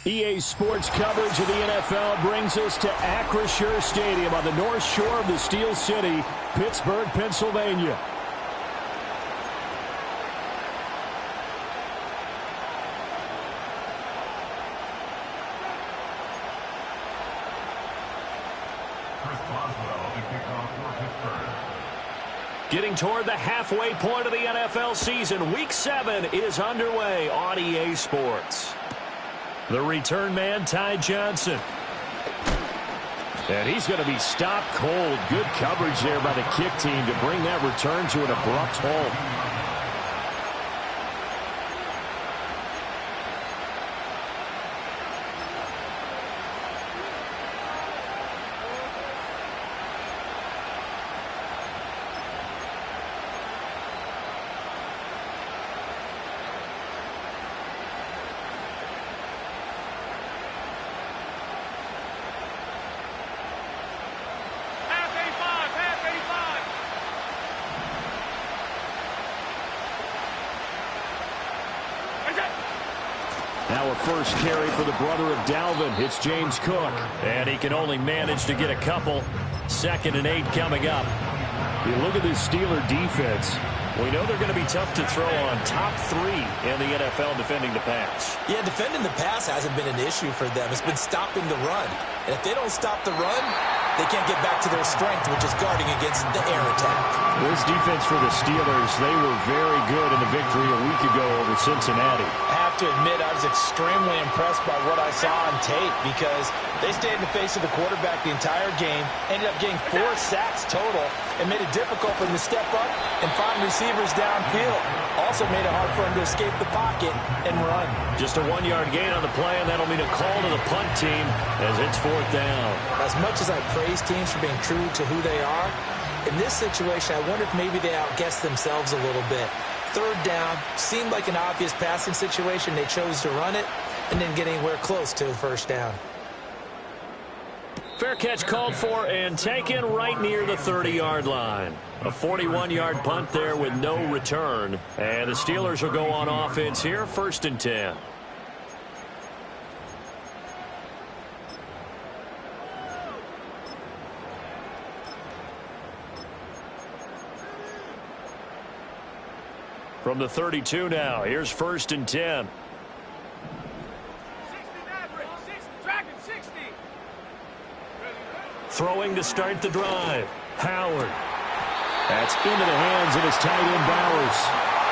EA Sports coverage of the NFL brings us to Acrisure Stadium on the north shore of the Steel City, Pittsburgh, Pennsylvania. Getting toward the halfway point of the NFL season, Week 7 is underway on EA Sports. The return man, Ty Johnson. And he's going to be stopped cold. Good coverage there by the kick team to bring that return to an abrupt halt. Now a first carry for the brother of Dalvin. It's James Cook. And he can only manage to get a couple. 2nd and 8 coming up. You look at this Steeler defense. We know they're going to be tough to throw on. Top 3 in the NFL defending the pass. Yeah, defending the pass hasn't been an issue for them. It's been stopping the run. And if they don't stop the run, they can't get back to their strength, which is guarding against the air attack. This defense for the Steelers, they were very good in the victory a week ago over Cincinnati. I have to admit, I was extremely impressed by what I saw on tape because they stayed in the face of the quarterback the entire game, ended up getting 4 sacks total, and made it difficult for them to step up and find receivers downfield. Also made it hard for them to escape the pocket and run. Just a 1-yard gain on the play, and that'll mean a call to the punt team as it's 4th down. As much as I praise teams for being true to who they are, in this situation, I wonder if maybe they outguessed themselves a little bit. 3rd down, seemed like an obvious passing situation. They chose to run it and didn't get anywhere close to a 1st down. Fair catch called for and taken right near the 30-yard line. A 41-yard punt there with no return. And the Steelers will go on offense here, 1st and 10. From the 32 now, here's 1st and 10. 60. Throwing to start the drive. Howard. That's into the hands of his tight end Bowers.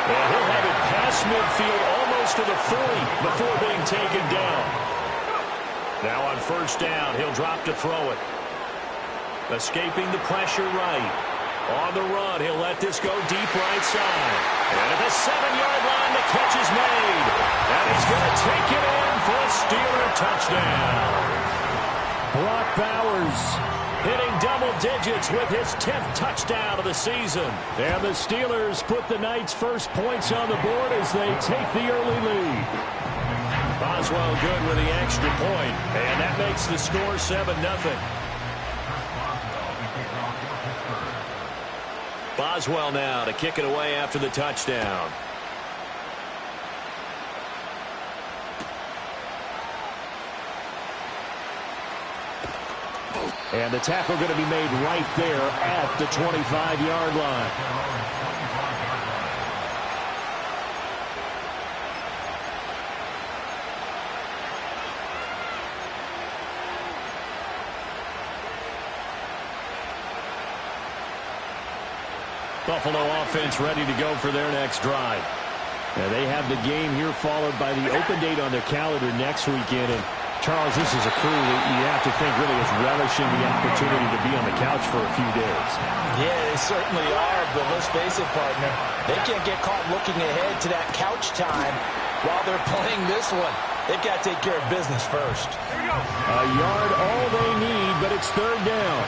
And he'll have it past midfield almost to the 40 before being taken down. Now on 1st down, he'll drop to throw it. Escaping the pressure right. On the run, he'll let this go deep right side. And at the 7-yard line, the catch is made. And he's going to take it in for a Steeler touchdown. Brock Bowers hitting double digits with his 10th touchdown of the season. And the Steelers put the night's first points on the board as they take the early lead. Boswell good with the extra point. And that makes the score 7-0. Boswell now to kick it away after the touchdown. And the tackle going to be made right there at the 25-yard line. Buffalo offense ready to go for their next drive. Now they have the game here followed by the open date on their calendar next weekend. And Charles, this is a crew that you have to think really is relishing the opportunity to be on the couch for a few days. Yeah, they certainly are, but let's face it, partner. They can't get caught looking ahead to that couch time while they're playing this one. They've got to take care of business first. Here we go. A yard all they need, but it's 3rd down.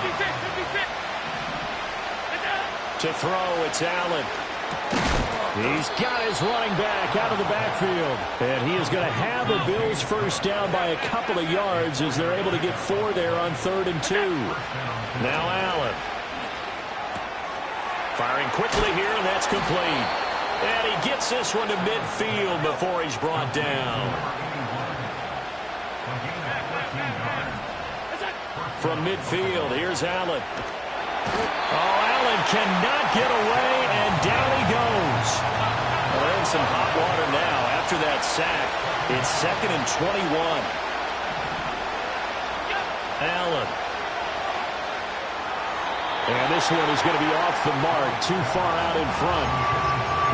56. To throw, it's Allen. He's got his running back out of the backfield. And he is going to have the Bills 1st down by a couple of yards as they're able to get 4 there on 3rd and 2. Now Allen. Firing quickly here, and that's complete. And he gets this one to midfield before he's brought down. From midfield, here's Allen. Oh, Allen cannot get away, and down he goes. Well, they're in some hot water now after that sack. It's 2nd and 21. Allen. And this one is going to be off the mark, too far out in front.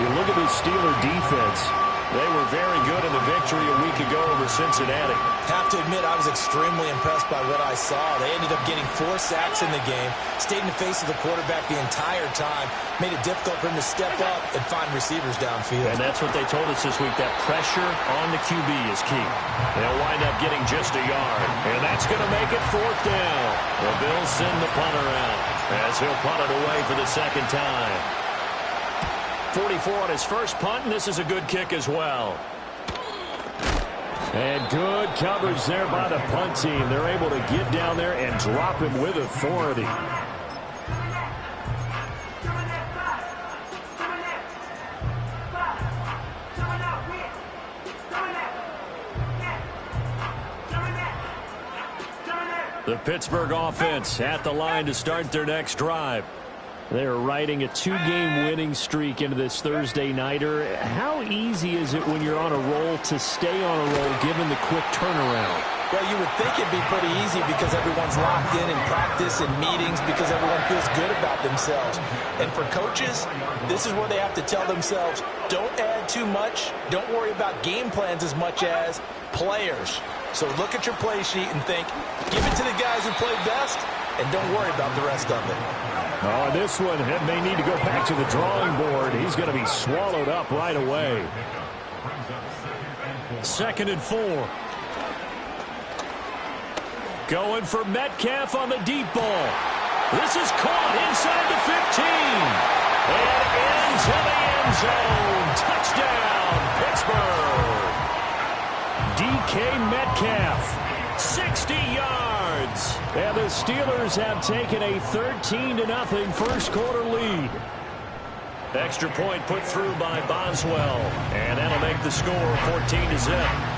You look at the Steeler defense. They were very good in the victory a week ago over Cincinnati. Have to admit, I was extremely impressed by what I saw. They ended up getting 4 sacks in the game, stayed in the face of the quarterback the entire time, made it difficult for him to step up and find receivers downfield. And that's what they told us this week, that pressure on the QB is key. They'll wind up getting just a yard, and that's going to make it 4th down. The Bills send the punter out as he'll punt it away for the 2nd time. 44 on his first punt, and this is a good kick as well. And good coverage there by the punt team. They're able to get down there and drop him with authority. The Pittsburgh offense at the line to start their next drive. They're riding a 2-game winning streak into this Thursday nighter. How easy is it when you're on a roll to stay on a roll given the quick turnaround? Well, you would think it'd be pretty easy because everyone's locked in practice and meetings because everyone feels good about themselves. And for coaches, this is where they have to tell themselves, don't add too much. Don't worry about game plans as much as players. So look at your play sheet and think, give it to the guys who play best, and don't worry about the rest of it. Oh, this one may need to go back to the drawing board. He's going to be swallowed up right away. 2nd and 4. Going for Metcalf on the deep ball. This is caught inside the 15. And into the end zone. Touchdown, Pittsburgh. DK Metcalf, 60 yards. And the Steelers have taken a 13-0 first quarter lead. Extra point put through by Boswell. And that'll make the score 14-0.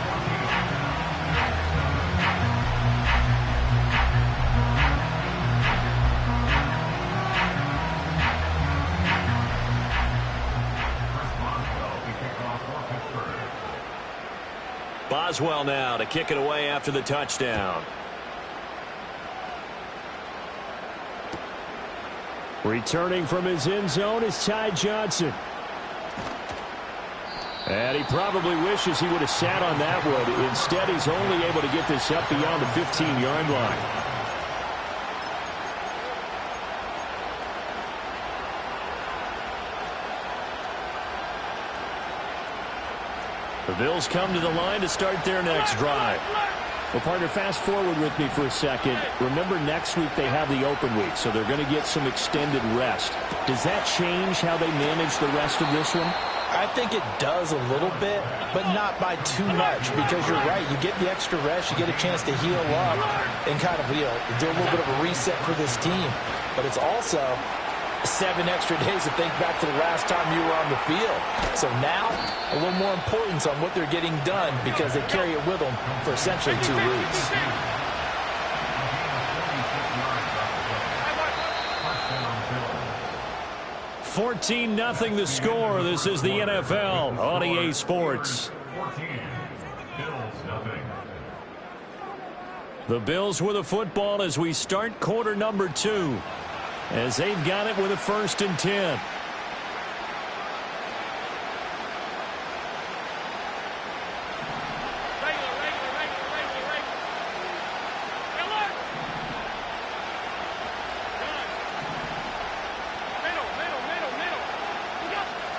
Boswell now to kick it away after the touchdown. Returning from his end zone is Ty Johnson. And he probably wishes he would have sat on that one. Instead, he's only able to get this up beyond the 15-yard line. The Bills come to the line to start their next drive. Well, partner, fast forward with me for a second. Remember, next week they have the open week, so they're going to get some extended rest. Does that change how they manage the rest of this one? I think it does a little bit, but not by too much, because you're right. You get the extra rest. You get a chance to heal up and kind of, do a little bit of a reset for this team. But it's also 7 extra days to think back to the last time you were on the field. So now, a little more importance on what they're getting done because they carry it with them for essentially 2 weeks. $14-0 the score. This is the NFL on EA Sports. The Bills with a football as we start quarter number 2. As they've got it with a 1st and 10.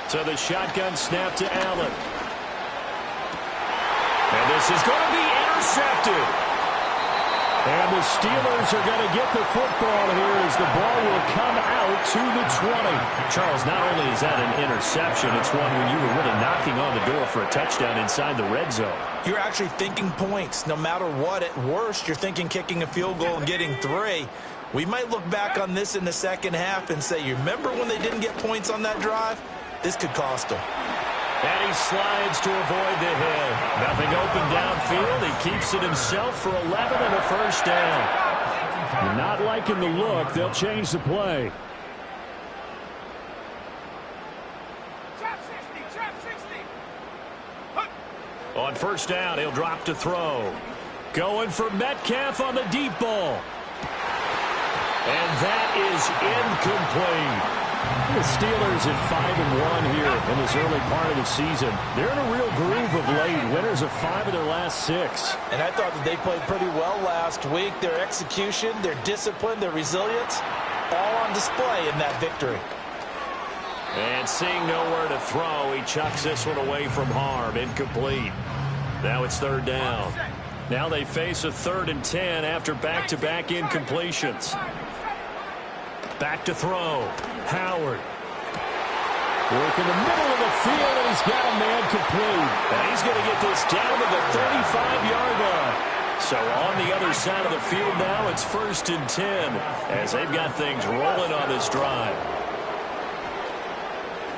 So the shotgun snap to Allen. And this is going to be intercepted. And the Steelers are going to get the football here as the ball will come out to the 20. Charles, not only is that an interception, it's one when you were really knocking on the door for a touchdown inside the red zone. You're actually thinking points. No matter what, at worst, you're thinking kicking a field goal and getting 3. We might look back on this in the second half and say, you remember when they didn't get points on that drive? this could cost them. And he slides to avoid the hit. Nothing open downfield. He keeps it himself for 11 and a first down. Not liking the look. They'll change the play. On first down, he'll drop to throw. Going for Metcalf on the deep ball. And that is incomplete. The Steelers at 5-1 here in this early part of the season. They're in a real groove of late. Winners of 5 of their last 6. And I thought that they played pretty well last week. Their execution, their discipline, their resilience, all on display in that victory. And seeing nowhere to throw, he chucks this one away from harm. Incomplete. Now it's third down. Now they face a 3rd and 10 after back-to-back incompletions. Back to throw. Howard. Work in the middle of the field, and he's got a man complete. And he's going to get this down to the 35-yard line. So on the other side of the field now, it's 1st and 10 as they've got things rolling on this drive.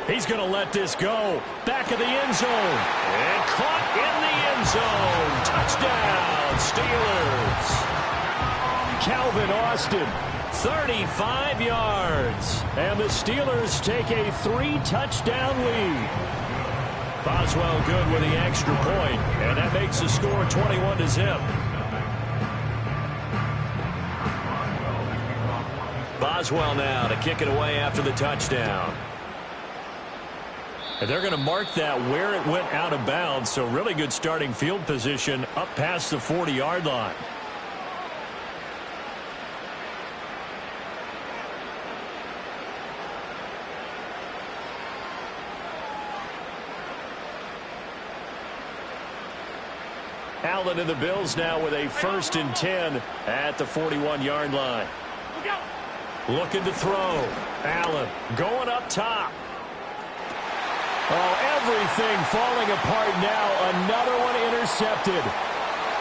He's going to let this go. Back of the end zone. And caught in the end zone. Touchdown, Steelers. Calvin Austin, 35 yards. And the Steelers take a 3-touchdown lead. Boswell good with the extra point, and that makes the score 21-0. Boswell now to kick it away after the touchdown. And they're going to mark that where it went out of bounds, so really good starting field position up past the 40-yard line. Allen and the Bills now with a 1st and 10 at the 41-yard line. Looking to throw. Allen going up top. Oh, everything falling apart now. Another one intercepted.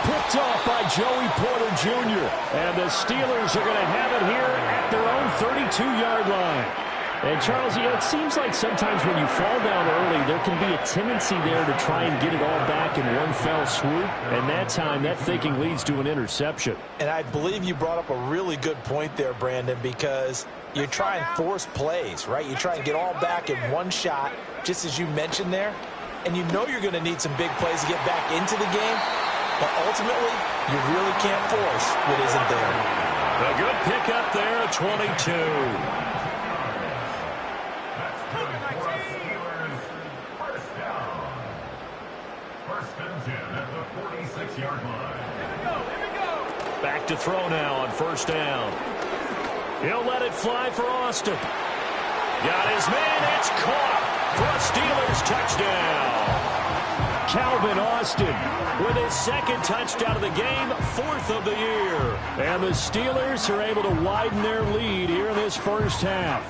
Picked off by Joey Porter Jr. And the Steelers are going to have it here at their own 32-yard line. And, Charles, it seems like sometimes when you fall down early, there can be a tendency there to try and get it all back in one fell swoop. And that time, that thinking leads to an interception. And I believe you brought up a really good point there, Brandon, because you try and force plays, right? You try and get all back in one shot, just as you mentioned there. And you know you're going to need some big plays to get back into the game. But ultimately, you really can't force what isn't there. A good pickup there at 22. Back to throw now on first down. He'll let it fly for Austin. Got his man. It's caught for a Steelers touchdown. Calvin Austin with his 2nd touchdown of the game, 4th of the year. And the Steelers are able to widen their lead here in this first half.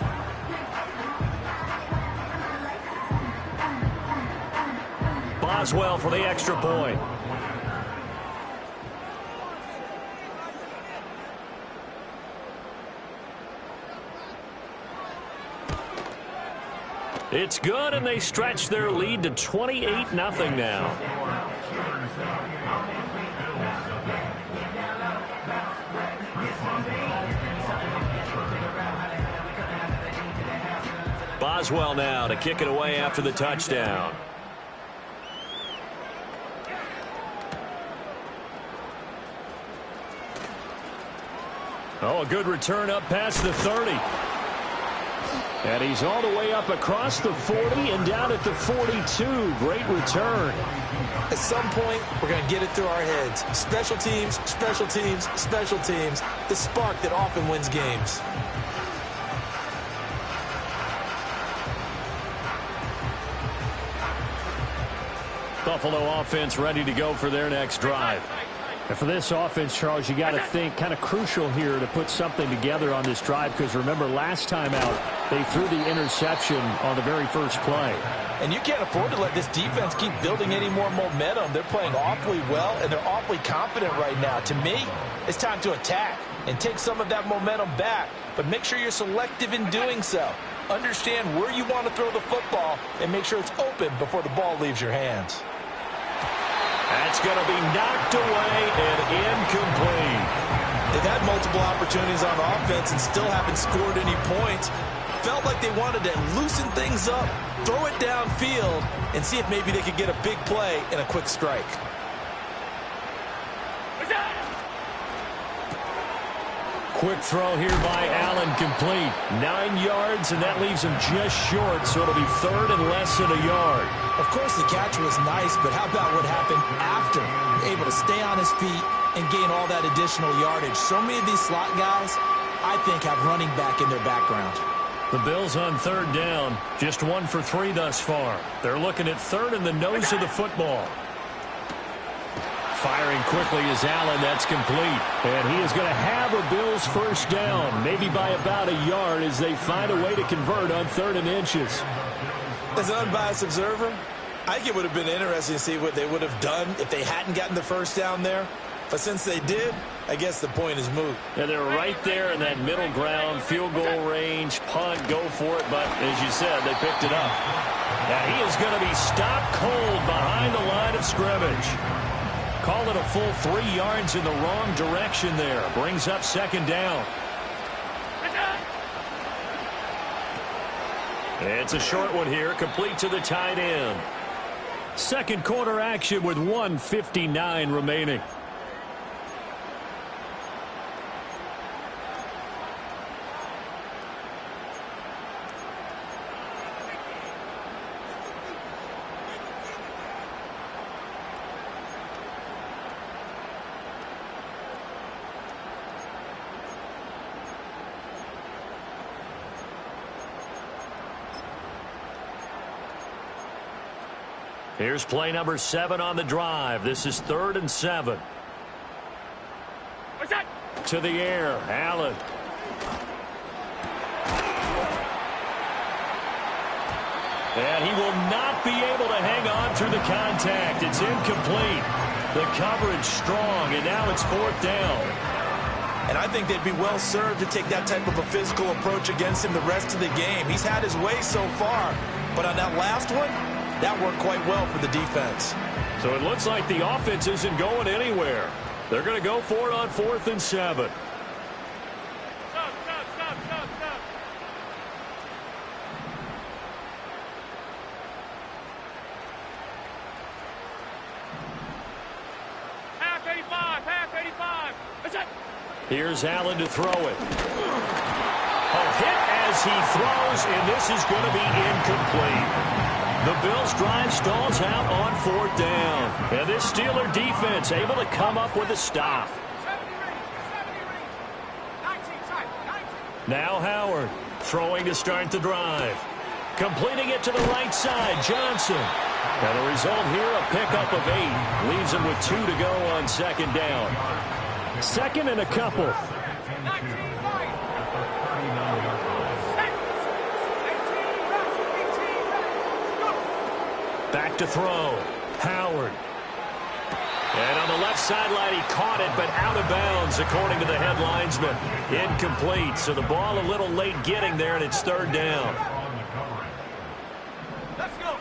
Boswell for the extra point. It's good, and they stretch their lead to 28-0 now. Boswell now to kick it away after the touchdown. Oh, a good return up past the 30. And he's all the way up across the 40 and down at the 42. Great return. At some point, we're going to get it through our heads. Special teams, special teams, special teams. The spark that often wins games. Buffalo offense ready to go for their next drive. And for this offense, Charles, you got to think kind of crucial here to put something together on this drive, because remember last time out they threw the interception on the very first play. And you can't afford to let this defense keep building any more momentum. They're playing awfully well, and they're awfully confident right now. To me, it's time to attack and take some of that momentum back, but make sure you're selective in doing so. Understand where you want to throw the football and make sure it's open before the ball leaves your hands. That's going to be knocked away and incomplete. They've had multiple opportunities on offense and still haven't scored any points. Felt like they wanted to loosen things up, throw it downfield, and see if maybe they could get a big play and a quick strike. Quick throw here by Allen, complete. 9 yards, and that leaves him just short, so it'll be third and less than a yard. Of course, the catch was nice, but how about what happened after? Able to stay on his feet and gain all that additional yardage. So many of these slot guys, I think, have running back in their background. The Bills on third down, just 1 for 3 thus far. They're looking at third in the nose of the football. Firing quickly is Allen. That's complete. And he is going to have a Bills first down, maybe by about a yard as they find a way to convert on 3rd and inches. As an unbiased observer, I think it would have been interesting to see what they would have done if they hadn't gotten the first down there. But since they did, I guess the point is moot. Yeah, they're right there in that middle ground, field goal range, punt, go for it. But as you said, they picked it up. Now he is going to be stopped cold behind the line of scrimmage. Call it a full 3 yards in the wrong direction there. Brings up 2nd down. It's a short one here, complete to the tight end. Second quarter action with 1:59 remaining. Here's play number 7 on the drive. This is 3rd and 7. What's that? To the air, Allen. And he will not be able to hang on through the contact. It's incomplete. The coverage strong, and now it's 4th down. And I think they'd be well served to take that type of a physical approach against him the rest of the game. He's had his way so far, but on that last one, that worked quite well for the defense. So it looks like the offense isn't going anywhere. They're going to go for it on 4th and 7. Stop. Half 85. That's it. Here's Allen to throw it. A hit as he throws, and this is going to be incomplete. The Bills' drive stalls out on 4th down. And this Steeler defense able to come up with a stop. Now Howard throwing to start the drive. Completing it to the right side, Johnson. And the result here, a pickup of 8. Leaves him with 2 to go on 2nd down. 2nd and a couple. Back to throw. Howard. And on the left sideline, he caught it, but out of bounds, according to the head linesman. Incomplete. So the ball a little late getting there, and it's 3rd down. Let's go.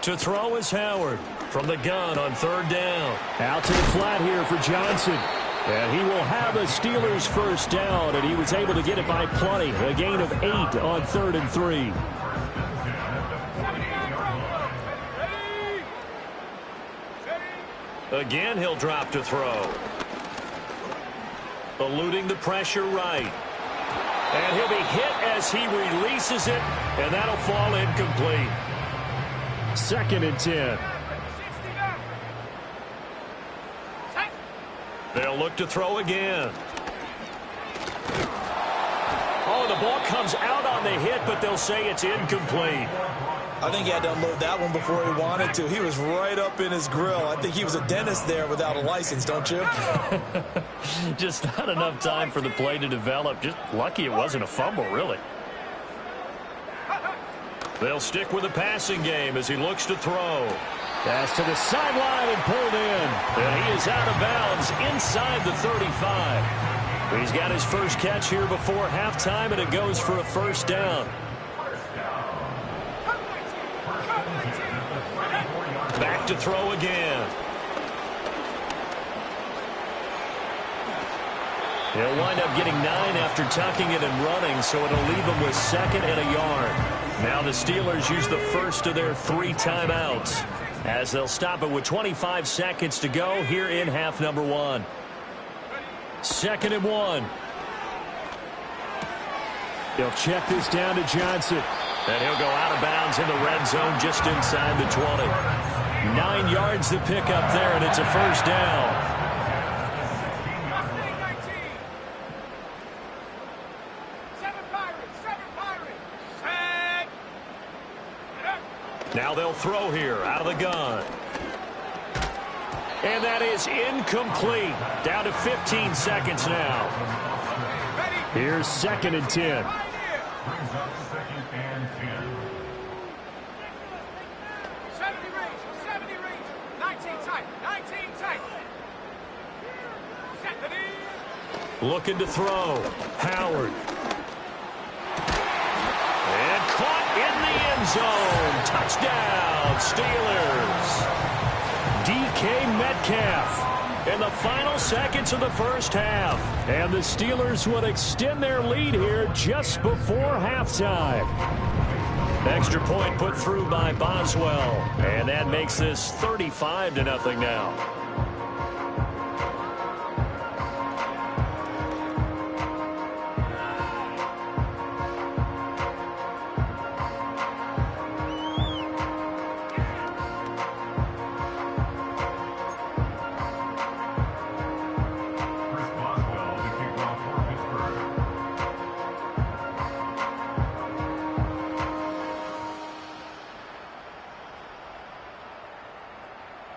To throw is Howard from the gun on 3rd down. Out to the flat here for Johnson. And he will have a Steelers first down, and he was able to get it by plenty. A gain of 8 on 3rd and 3. Again, he'll drop to throw. Eluding the pressure right. And he'll be hit as he releases it, and that'll fall incomplete. 2nd and 10. They'll look to throw again. Oh, the ball comes out on the hit, but they'll say it's incomplete. I think he had to unload that one before he wanted to. He was right up in his grill. I think he was a dentist there without a license, don't you? Just not enough time for the play to develop. Just lucky it wasn't a fumble, really. They'll stick with the passing game as he looks to throw. Pass to the sideline and pulled in. And he is out of bounds inside the 35. He's got his first catch here before halftime, and it goes for a first down. Back to throw again. He'll wind up getting 9 after tucking it and running, so it'll leave him with 2nd and a yard. Now the Steelers use the first of their 3 timeouts, as they'll stop it with 25 seconds to go here in half number 1. 2nd and 1. He'll check this down to Johnson. And he'll go out of bounds in the red zone just inside the 20. 9 yards to pick up there, and it's a first down. Now they'll throw here out of the gun. And that is incomplete. Down to 15 seconds now. Here's 2nd and 10. Looking to throw. Howard. And caught in the end zone. Touchdown, Steelers. DK Metcalf in the final seconds of the first half. And the Steelers would extend their lead here just before halftime. Extra point put through by Boswell. And that makes this 35-0 now.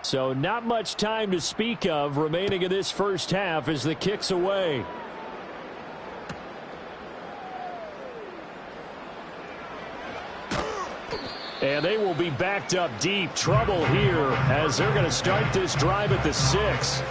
So not much time to speak of remaining in this first half as the kick's away. And they will be backed up deep. Trouble here as they're going to start this drive at the 6.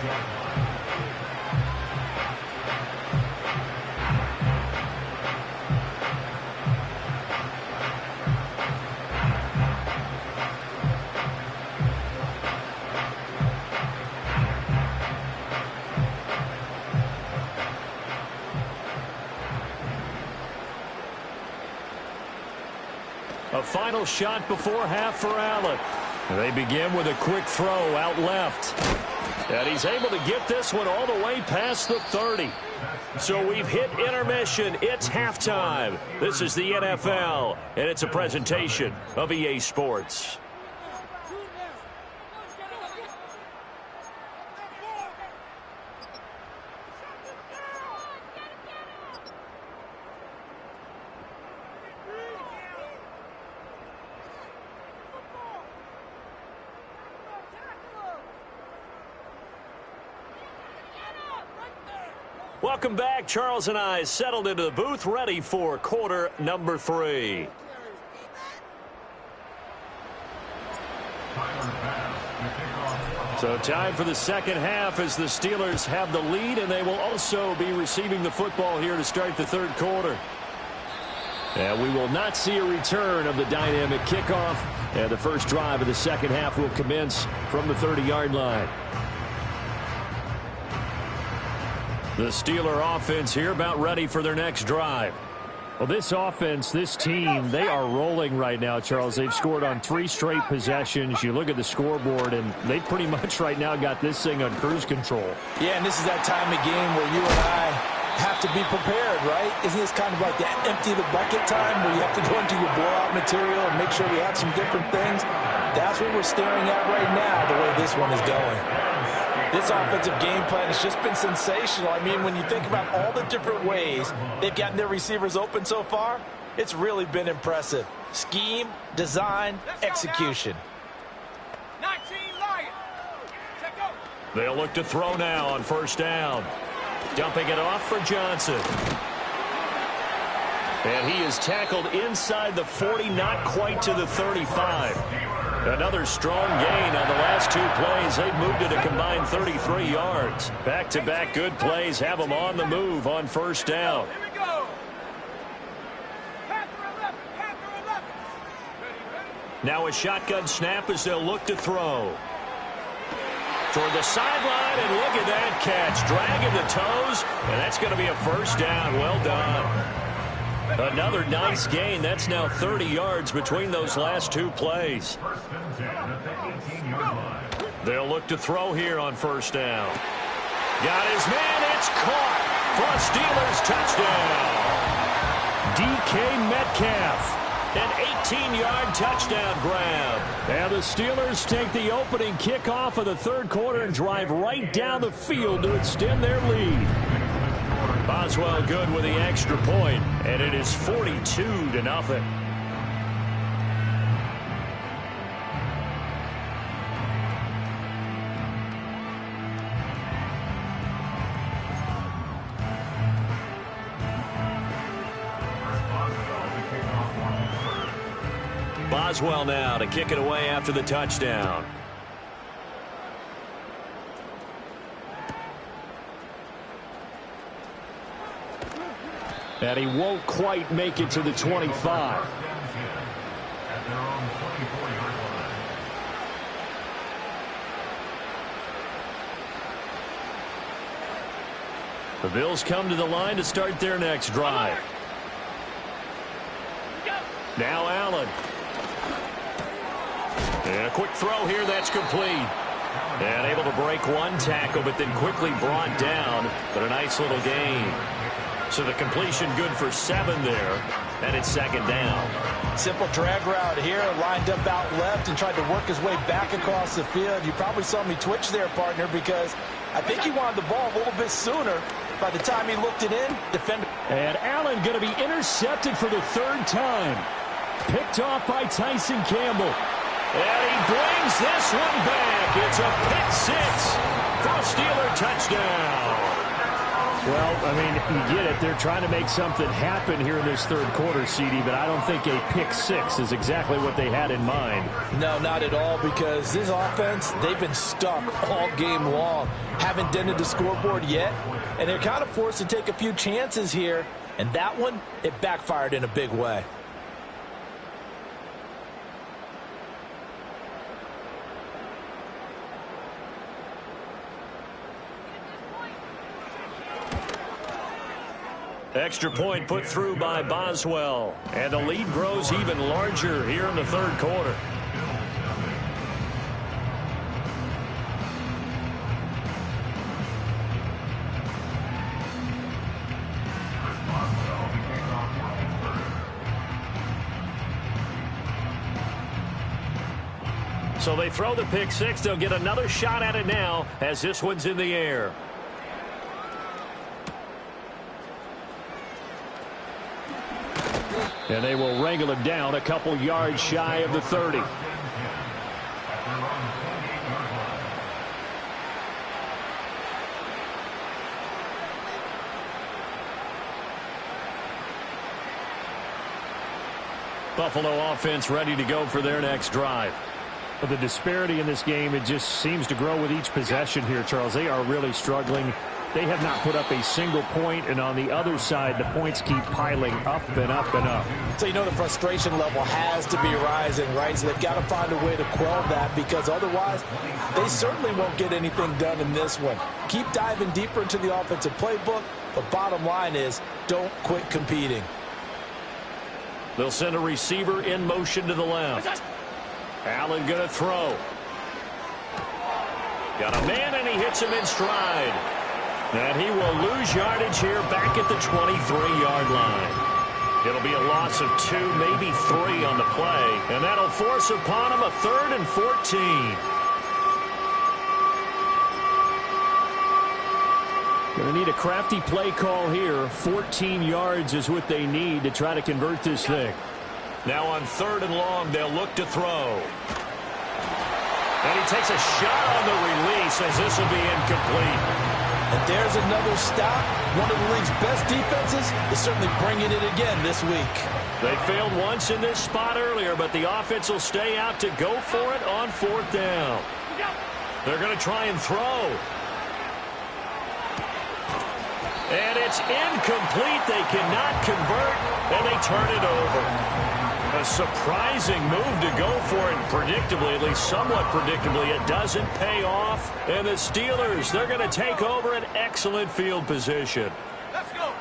A final shot before half for Allen. They begin with a quick throw out left. And he's able to get this one all the way past the 30. So we've hit intermission. It's halftime. This is the NFL, and it's a presentation of EA Sports. Welcome back. Charles and I settled into the booth, ready for quarter number 3. So time for the second half as the Steelers have the lead, and they will also be receiving the football here to start the third quarter. And we will not see a return of the dynamic kickoff, and the first drive of the second half will commence from the 30-yard line. The Steeler offense here about ready for their next drive. Well, this offense, this team, they are rolling right now, Charles. They've scored on 3 straight possessions. You look at the scoreboard, and they pretty much right now got this thing on cruise control. Yeah, and this is that time of game where you and I have to be prepared, right? Isn't this kind of like that empty the bucket time where you have to go into your blowout material and make sure we have some different things? That's what we're staring at right now, the way this one is going. This offensive game plan has just been sensational. I mean, when you think about all the different ways they've gotten their receivers open so far, it's really been impressive. Scheme, design, execution. 19 Lions. They'll look to throw now on first down. Dumping it off for Johnson. And he is tackled inside the 40, not quite to the 35. Another strong gain on the last 2 plays. They've moved it a combined 33 yards. Back-to-back good plays have them on the move on first down. Here we go. Panther 11. Panther 11. Ready, ready. Now a shotgun snap as they'll look to throw. Toward the sideline, and look at that catch. Dragging the toes, and that's going to be a first down. Well done. Another nice gain. That's now 30 yards between those last two plays. They'll look to throw here on first down. Got his man. It's caught for a Steelers touchdown. DK Metcalf. An 18-yard touchdown grab. And the Steelers take the opening kickoff of the third quarter and drive right down the field to extend their lead. Boswell good with the extra point, and it is 42-0. Boswell now to kick it away after the touchdown. And he won't quite make it to the 25. The Bills come to the line to start their next drive. Now Allen. And a quick throw here, that's complete. And able to break one tackle, but then quickly brought down. But a nice little gain. So the completion good for 7 there. And it's second down. Simple drag route here, lined up out left and tried to work his way back across the field. You probably saw me twitch there, partner, because I think he wanted the ball a little bit sooner. By the time he looked it in, defender. And Allen going to be intercepted for the third time. Picked off by Tyson Campbell. And he brings this one back. It's a pick six for a Steeler touchdown. Well, I mean, you get it. They're trying to make something happen here in this third quarter, CD, but I don't think a pick six is exactly what they had in mind. No, not at all, because this offense, they've been stuck all game long. Haven't dented the scoreboard yet, and they're kind of forced to take a few chances here, and that one, it backfired in a big way. Extra point put through by Boswell. And the lead grows even larger here in the third quarter. So they throw the pick six. They'll get another shot at it now as this one's in the air. And they will wrangle him down a couple yards shy of the 30. Buffalo offense ready to go for their next drive. But the disparity in this game, it just seems to grow with each possession here, Charles. They are really struggling. They have not put up a single point, and on the other side, the points keep piling up and up and up. So you know the frustration level has to be rising, right? So they've got to find a way to quell that, because otherwise they certainly won't get anything done in this one. Keep diving deeper into the offensive playbook, but bottom line is don't quit competing. They'll send a receiver in motion to the left. Allen going to throw. Got a man, and he hits him in stride. And he will lose yardage here back at the 23-yard line. It'll be a loss of 2, maybe 3 on the play. And that'll force upon him a 3rd and 14. Going to need a crafty play call here. 14 yards is what they need to try to convert this thing. Now on 3rd and long, they'll look to throw. And he takes a shot on the release as this will be incomplete. And there's another stop. One of the league's best defenses is certainly bringing it again this week. They failed once in this spot earlier, but the offense will stay out to go for it on 4th down. They're going to try and throw. And it's incomplete. They cannot convert, and they turn it over. A surprising move to go for it, predictably, at least somewhat predictably. It doesn't pay off. And the Steelers, they're going to take over an excellent field position. Let's go.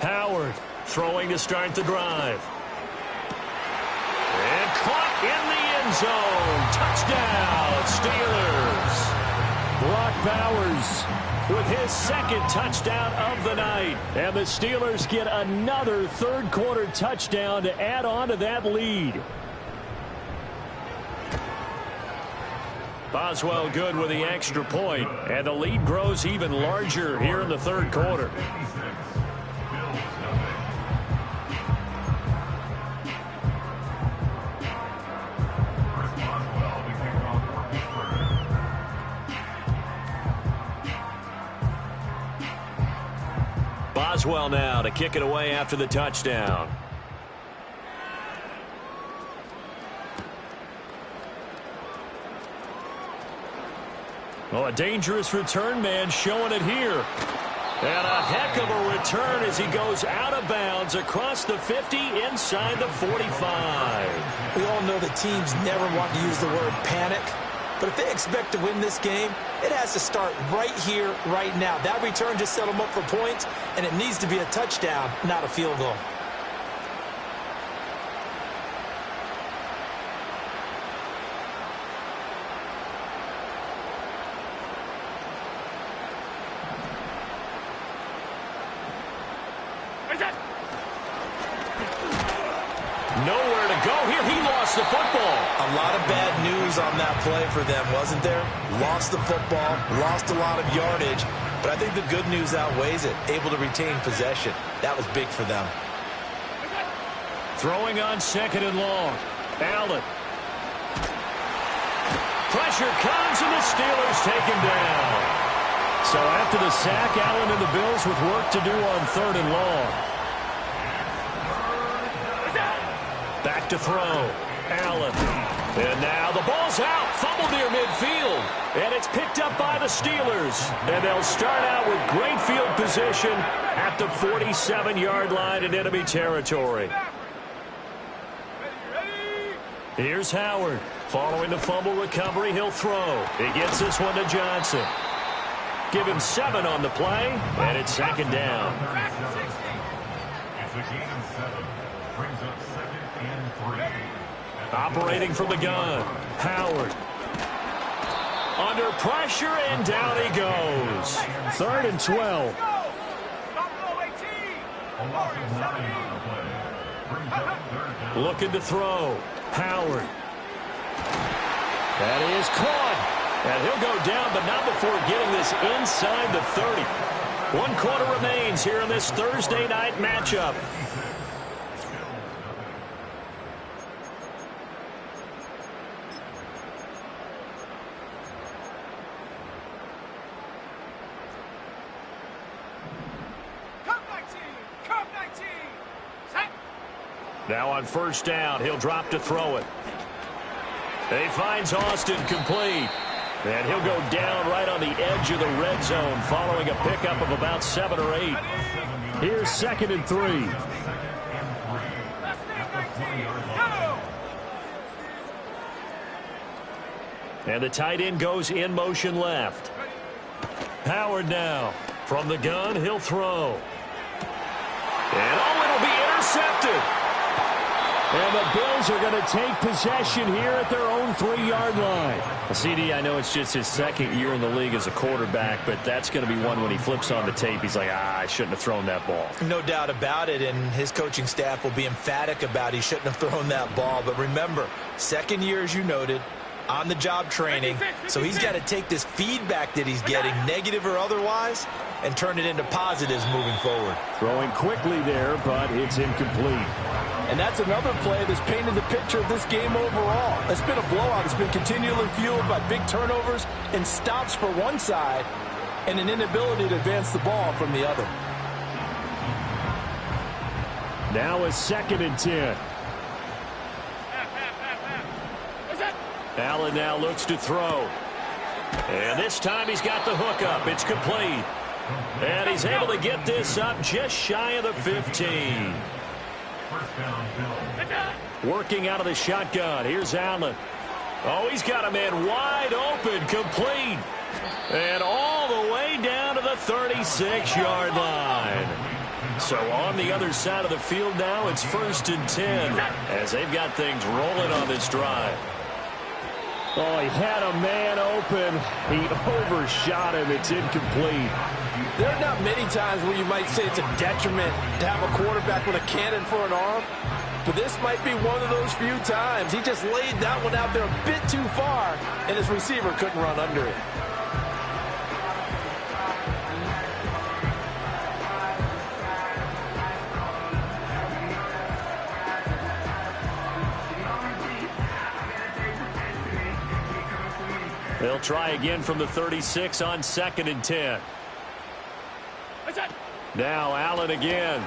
Howard throwing to start the drive. And caught in the end zone. Touchdown, Steelers. Brock Bowers with his second touchdown of the night. And the Steelers get another third-quarter touchdown to add on to that lead. Boswell good with the extra point, and the lead grows even larger here in the third quarter. Boswell now to kick it away after the touchdown. Oh, a dangerous return man showing it here. And a heck of a return as he goes out of bounds across the 50 inside the 45. We all know the teams never want to use the word panic. But if they expect to win this game, it has to start right here, right now. That return just set them up for points, and it needs to be a touchdown, not a field goal. Nowhere to go here. He lost the football. A lot of bad news on that play for them, wasn't there? Lost the football, lost a lot of yardage, but I think the good news outweighs it. Able to retain possession. That was big for them. Throwing on second and long. Allen. Pressure comes, and the Steelers take him down. So after the sack, Allen and the Bills with work to do on third and long. Back to throw. Allen. And now the ball's out. Fumble near midfield. And it's picked up by the Steelers. And they'll start out with great field position at the 47-yard line in enemy territory. Here's Howard. Following the fumble recovery, he'll throw. He gets this one to Johnson. Give him 7 on the play, and it's second down. Operating from the gun, Howard. Under pressure, and down he goes. 3rd and 12. Looking to throw. Howard. That is caught. And he'll go down, but not before getting this inside the 30. 1 quarter remains here in this Thursday night matchup. Now on first down, he'll drop to throw it. He finds Austin complete. And he'll go down right on the edge of the red zone following a pickup of about 7 or 8. Here's 2nd and 3. And the tight end goes in motion left. Howard now. From the gun, he'll throw. And it'll be intercepted. And the Bills are going to take possession here at their own 3-yard line. CD, I know it's just his 2nd year in the league as a quarterback, but that's going to be one when he flips on the tape. He's like, I shouldn't have thrown that ball. No doubt about it, and his coaching staff will be emphatic about he shouldn't have thrown that ball. But remember, 2nd year, as you noted, on-the-job training, so he's got to take this feedback that he's getting, negative or otherwise, and turn it into positives moving forward. Throwing quickly there, but it's incomplete. And that's another play that's painted the picture of this game overall. It's been a blowout. It's been continually fueled by big turnovers and stops for one side and an inability to advance the ball from the other. Now a 2nd and 10. Allen now looks to throw. And this time he's got the hook up. It's complete. And he's able to get this up just shy of the 15. Working out of the shotgun. Here's Allen. Oh, he's got a man wide open, complete. And all the way down to the 36-yard line. So on the other side of the field now, it's 1st and 10 as they've got things rolling on this drive. Oh, he had a man open. He overshot him. It's incomplete. There are not many times where you might say it's a detriment to have a quarterback with a cannon for an arm, but this might be one of those few times. He just laid that one out there a bit too far, and his receiver couldn't run under it. They'll try again from the 36 on 2nd and 10. Now Allen again.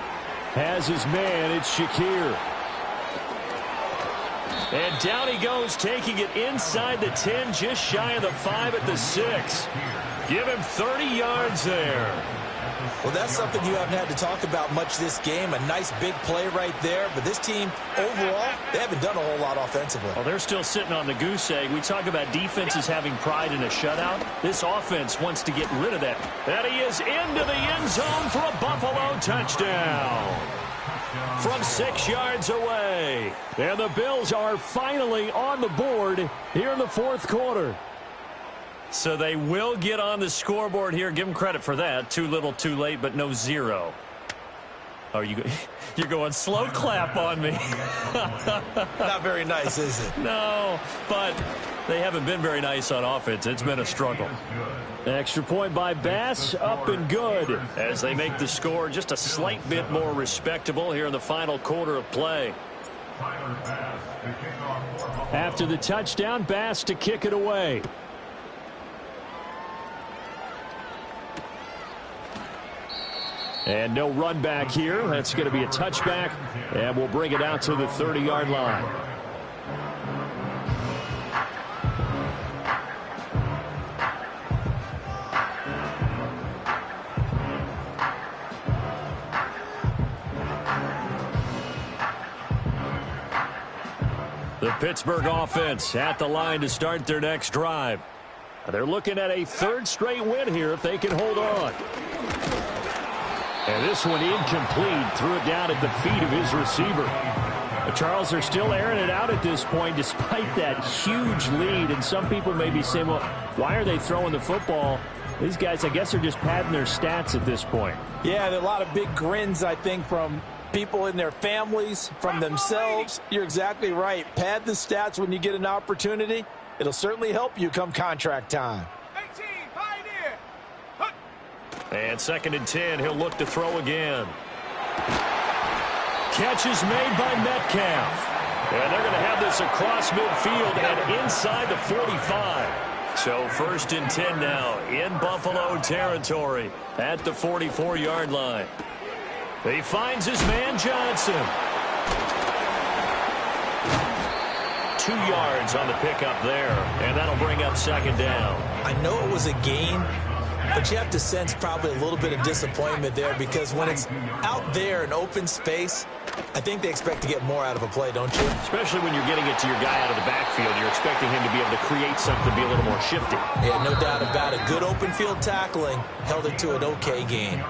Has his man. It's Shakir. And down he goes, taking it inside the 10, just shy of the 5 at the 6. Give him 30 yards there. Well, that's something you haven't had to talk about much this game. A nice big play right there. But this team, overall, they haven't done a whole lot offensively. Well, they're still sitting on the goose egg. We talk about defenses having pride in a shutout. This offense wants to get rid of that. And he is into the end zone for a Buffalo touchdown. From 6 yards away. And the Bills are finally on the board here in the 4th quarter. So they will get on the scoreboard here. Give them credit for that. Too little, too late, but no 0. Oh, you're going slow clap on me. Not very nice, is it? No, but they haven't been very nice on offense. It's been a struggle. Extra point by Bass, up and good. As they make the score just a slight bit more respectable here in the final quarter of play. After the touchdown, Bass to kick it away. And no run back here. That's going to be a touchback, and we'll bring it out to the 30-yard line. The Pittsburgh offense at the line to start their next drive. They're looking at a 3rd straight win here if they can hold on. And this one incomplete. Threw it down at the feet of his receiver. The Charles are still airing it out at this point despite that huge lead. And some people may be saying, well, why are they throwing the football? These guys, I guess, are just padding their stats at this point. Yeah, there are a lot of big grins, I think, from people in their families, from themselves. You're exactly right. Pad the stats when you get an opportunity. It'll certainly help you come contract time. And 2nd and 10, he'll look to throw again. Catch is made by Metcalf. And they're going to have this across midfield and inside the 45. So 1st and 10 now in Buffalo territory at the 44-yard line. He finds his man Johnson. 2 yards on the pickup there. And that'll bring up 2nd down. I know it was a gain, but you have to sense probably a little bit of disappointment there because when it's out there in open space, I think they expect to get more out of a play, don't you? Especially when you're getting it to your guy out of the backfield. You're expecting him to be able to create something, be a little more shifty. Yeah, no doubt about it. Good open field tackling held it to an okay gain.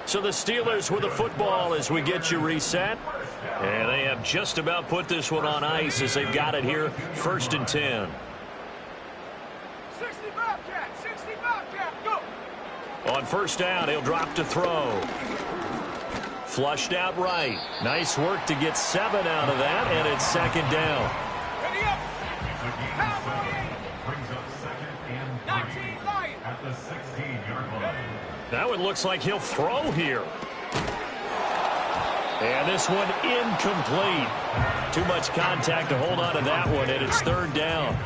So the Steelers with the football as we get you reset. And they have just about put this one on ice as they've got it here. 1st and 10. 60 Bobcat, 60 Bobcat, go! On 1st down, he'll drop to throw. Flushed out right. Nice work to get 7 out of that, and it's 2nd down. Ready up! Brings up 2nd and 19 Lions. At the 16-yard line. That one looks like he'll throw here. And this one incomplete. Too much contact to hold on to that one, and it's 3rd down.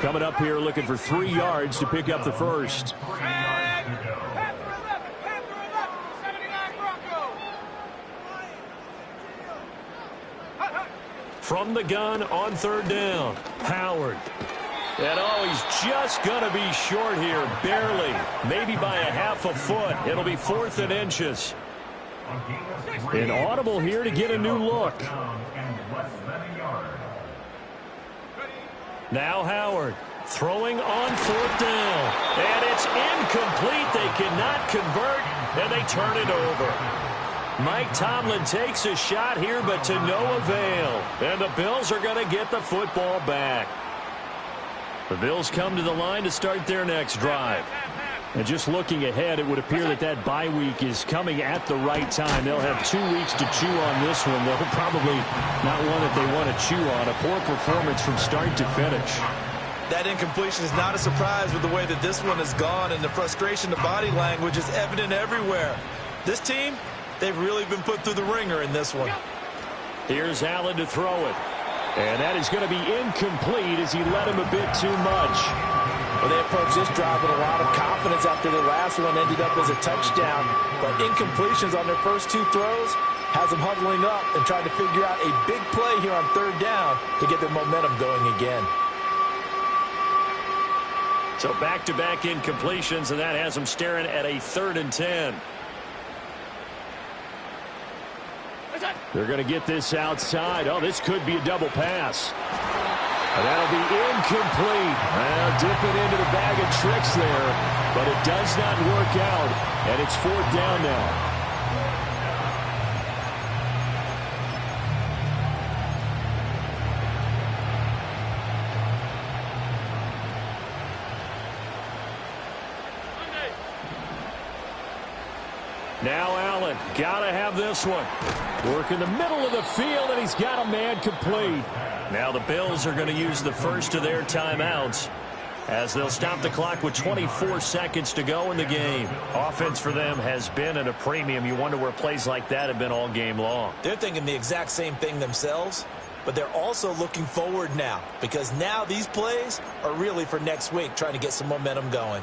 Coming up here looking for 3 yards to pick up the first. From the gun on 3rd down, Howard. And oh, he's just going to be short here, barely. Maybe by a half a foot. It'll be 4th and inches. An audible here to get a new look. less than a yard. Now Howard throwing on 4th down. And it's incomplete. They cannot convert, and they turn it over. Mike Tomlin takes a shot here, but to no avail. And the Bills are going to get the football back. The Bills come to the line to start their next drive. And just looking ahead, it would appear that that bye week is coming at the right time. They'll have 2 weeks to chew on this one. They'll probably not one that they want to chew on. A poor performance from start to finish. That incompletion is not a surprise with the way that this one has gone, and the frustration, the body language is evident everywhere. This team, they've really been put through the ringer in this one. Here's Allen to throw it. And that is going to be incomplete as he led him a bit too much. Well, they approached this drive with a lot of confidence after the last one ended up as a touchdown. But incompletions on their first 2 throws has them huddling up and trying to figure out a big play here on 3rd down to get their momentum going again. So back-to-back incompletions, and that has them staring at a 3rd and 10. They're going to get this outside. Oh, this could be a double pass. And that'll be incomplete. Well, dip it into the bag of tricks there, but it does not work out, and it's 4th down now. Now Allen, gotta have this one. Work in the middle of the field, and he's got a man complete. Now the Bills are going to use the first of their timeouts as they'll stop the clock with 24 seconds to go in the game. Offense for them has been at a premium. You wonder where plays like that have been all game long. They're thinking the exact same thing themselves, but they're also looking forward now, because now these plays are really for next week, trying to get some momentum going.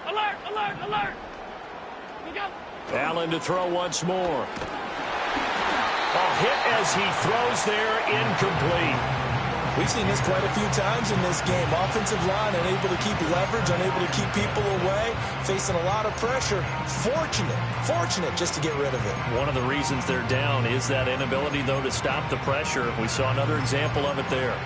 Alert, alert, alert. We go. Allen to throw once more. A hit as he throws there, incomplete. We've seen this quite a few times in this game. Offensive line unable to keep leverage, unable to keep people away, facing a lot of pressure. Fortunate just to get rid of it. One of the reasons they're down is that inability, though, to stop the pressure. We saw another example of it there.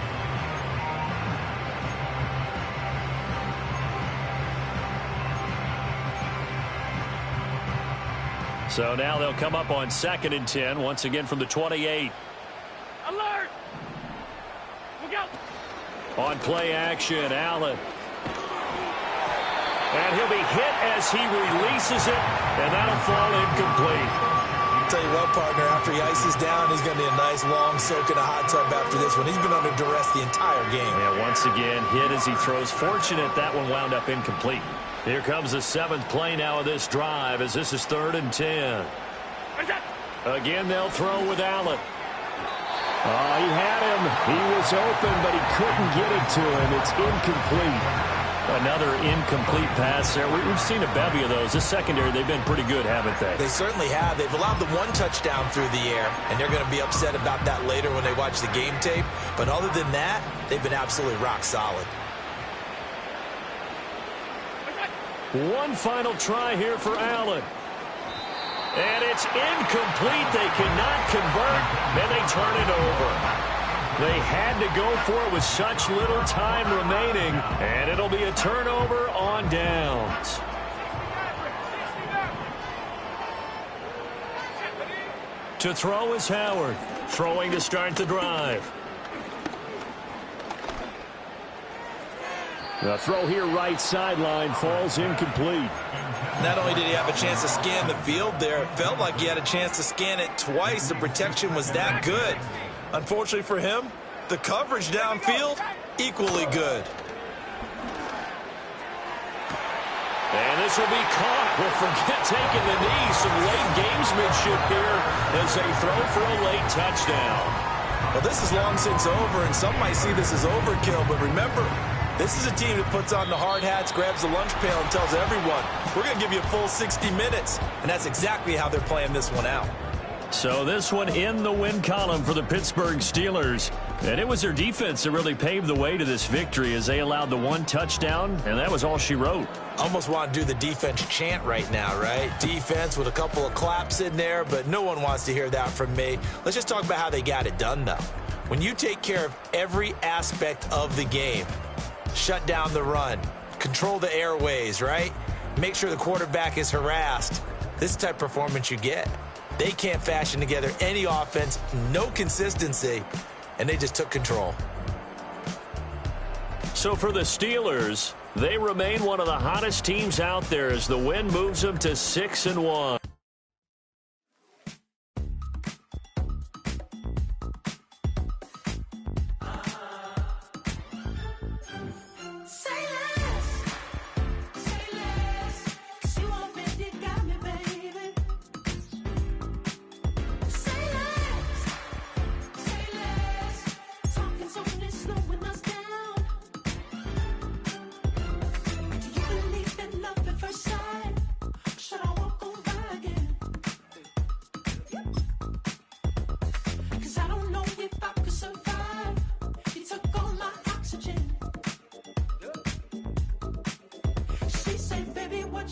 So now they'll come up on 2nd and 10, once again from the 28. Alert. We go. On play action, Allen. And he'll be hit as he releases it, and that'll fall incomplete. I'll tell you what, partner, after he ices down, he's going to need a nice long soak in a hot tub after this one. He's been under duress the entire game. Yeah, once again, hit as he throws. Fortunate that one wound up incomplete. Here comes the 7th play now of this drive as this is 3rd and 10. Again, they'll throw with Allen. Oh, he had him. He was open, but he couldn't get it to him. It's incomplete. Another incomplete pass there. We've seen a bevy of those. This secondary, they've been pretty good, haven't they? They certainly have. They've allowed the 1 touchdown through the air, and they're going to be upset about that later when they watch the game tape. But other than that, they've been absolutely rock solid. One final try here for Allen. And it's incomplete. They cannot convert, and they turn it over. They had to go for it with such little time remaining, and it'll be a turnover on downs. To throw is Howard, throwing to start the drive. The throw here right sideline falls incomplete. Not only did he have a chance to scan the field there, it felt like he had a chance to scan it twice. The protection was that good. Unfortunately for him, the coverage downfield, equally good. And this will be caught. We'll forget taking the knee. Some late gamesmanship here as they throw for a late touchdown. Well, this is long since over, and some might see this as overkill, but remember, this is a team that puts on the hard hats, grabs the lunch pail, and tells everyone, we're going to give you a full 60 minutes. And that's exactly how they're playing this one out. So this one in the win column for the Pittsburgh Steelers. And it was their defense that really paved the way to this victory as they allowed the one touchdown, and that was all she wrote. Almost want to do the defense chant right now, right? Defense with a couple of claps in there, but no one wants to hear that from me. Let's just talk about how they got it done, though. When you take care of every aspect of the game, shut down the run, control the airways, right? Make sure the quarterback is harassed. This is the type of performance you get. They can't fashion together any offense, no consistency, and they just took control. So for the Steelers, they remain one of the hottest teams out there as the win moves them to 6-1.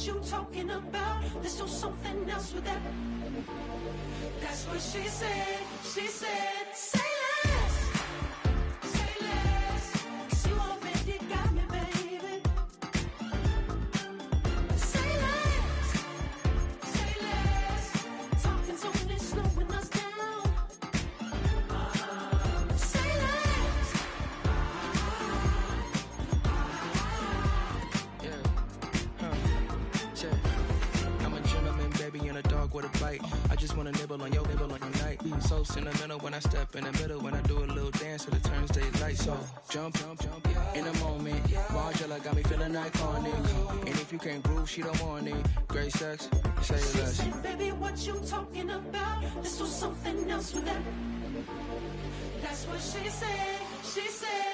You talking about? Let's do something else with that. That's what she said. She said, say less. Say less. 'Cause you already got me, baby. Say less. Say less. Talking's only slowing us down. Say less. I'm a gentleman, baby, and a dog with a bite. I just wanna nibble on your night. So sentimental when I step in the middle. When I do a little dance, till it turns daylight. So jump, in a moment. Margella got me feeling iconic. And if you can't groove, she don't want it. Great sex, say less. She said, baby, what you talking about? Let's do something else with that. That's what she said. She said.